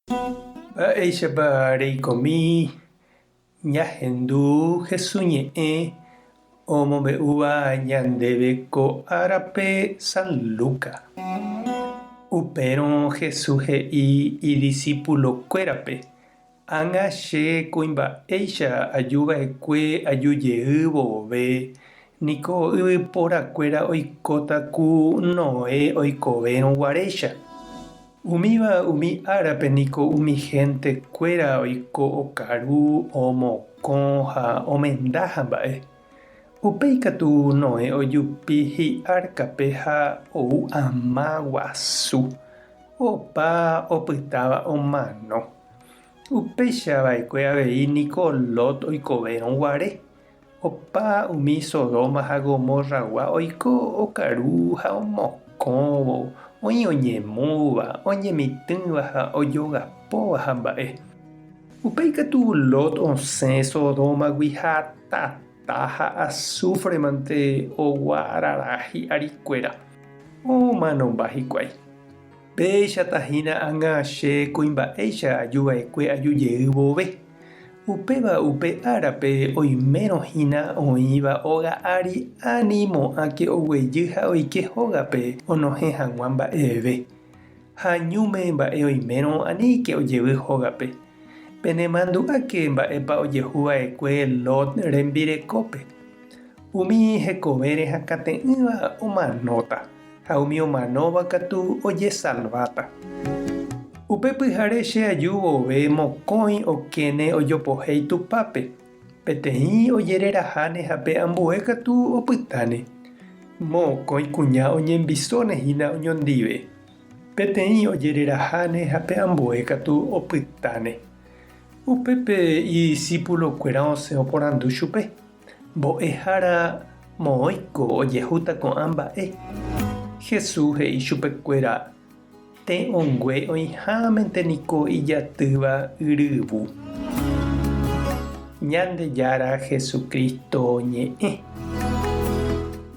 Mba'éichapa reikomi ñahendu hesuñe'ẽ omombe'úva ñandéve ko árape San Lucas. Upérõ Jesús he'i idiscípulokuérape: ág̃a che kuimba'éicha ajuva'ekue ajujeývo vove niko yvyporakuéra oikóta ku Noé oikovérõ guaréicha. Umíva umi árape niko umi gentekuéra oiko okaru, omokõ ha omendáha mba'e. Upéi katu Noé ojupi hi'árkape ha ou ama guasu. Opa opytáva omano. Upéichava'ekue avei niko Lot oikovérõ guare. Opa umi Sodoma ha Gomorragua oiko okaru ha omokõvo, oĩ oñemúva, oñemitỹva ha ojogapóva ha mba'e. Upéi katu Lot osẽ Sodómagui ha tata ha azufremante oguarara hi'arikuéra. Omanomba hikuái. Péichatahína ág̃a che kuimba'éicha ajuva'ekue ajujeývo vove. Upéva upe árape oimérõhína oĩva oga'ári animo'ãke oguejy ha oike hógape onohẽ hag̃ua mba'eve. Ha ñúme mba'e oimérõ aníke ojevy hógape. Penemandu'áke mba'épa ojehuva'ekue Lot rembirekópe. Umi hekovére hakate'ỹva omanóta ha umi omanóva katu ojesalváta. Upe pyhare che aju vove mokõi okéne ojopohéi tupápe. Peteĩ ojereraháne ha pe ambue katu opytáne. Mokõi kuña oñembisónehína oñondive. Peteĩ ojereraháne ha pe ambue katu opytáne. Upépe idiscípulokuéra osẽ oporandu chupe: mbo'ehára moõiko ojehúta ko'ã mba'e. Jesús he'i chupekuéra: te'õngue oĩhámente niko ijatýva yryvu. Ñandejára Jesucristo ñe'ẽ.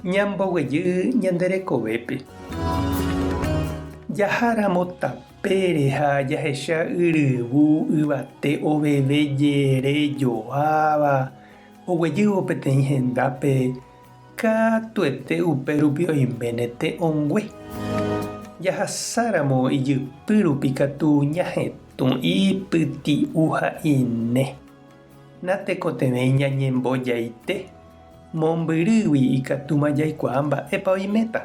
Ñamboguejy ñanderekovépe. Jaháramo tapére ha jahecha yryvu yvate oveve jerejoáva oguejývo peteĩ hendápe katuete upérupi oiméne te'õngue. Jahasáramo ijypy rupi katu ñahetũ ipyti'u ha ine. Natekotevẽi ñañembojaite. Mombyrýgui ikatúma jaikuaa mba'épa oiméta.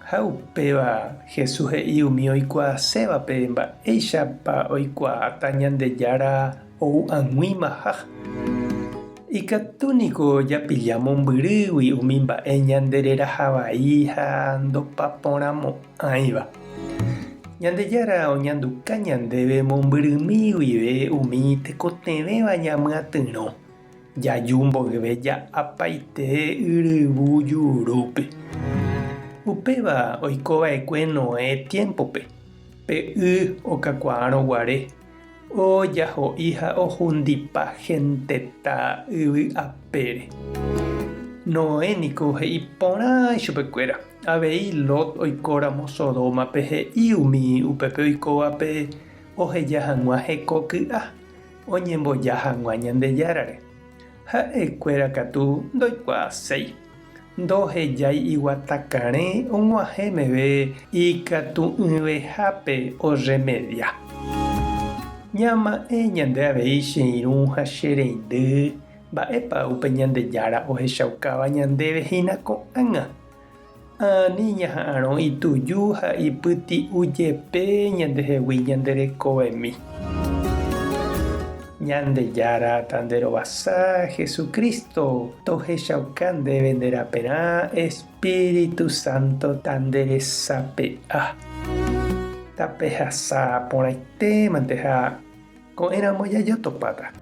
Ha upéva Jesús he'i umi oikuaasévape mba'éichapa oikuaáta Ñandejára ou ag̃uímaha. Ikatúniko japilla mombyrýgui umi mba'e ñandererahavai ha ndopaporãmo'ãiva. Ñandejára oñanduka ñandéve mombyrymíguive umi tekotevẽva ñamyatyrõ. Jaju mboyve ja'apaite yryvu jurúpe. Upéva oikova'ekue Noé tiempope. Pe okakuaárõ guare. Ojaho'i ha ohundipa hentéta yvy apére. Noé niko he'i porã chupekuéra. Avei Lot oikóramo Sodómape he'i umi upépe oikóvape oheja hag̃ua hekoky'a oñemboja hag̃ua Ñandejárare. Ha'ekuéra katu ndoikuaaséi. Ndohejái iguatakarẽ og̃uahẽmeve ikatu'ỹvehápe oremedia. Ñama'ẽ ñande avei che irũ ha che reindy mba'épa upe Ñandejára ohechaukáva ñandéve hína ko'ág̃a. Ani ñaha'ãrõ ituju ha ipyti'ujepe ñandehegui ñanderekovemi. Ñandejára tanderovasa Jesucristo tohechauka ndéve nderaperã Espíritu Santo tanderesape'a. Tapehasa porãitémante ha ko'ẽramo jajotopáta.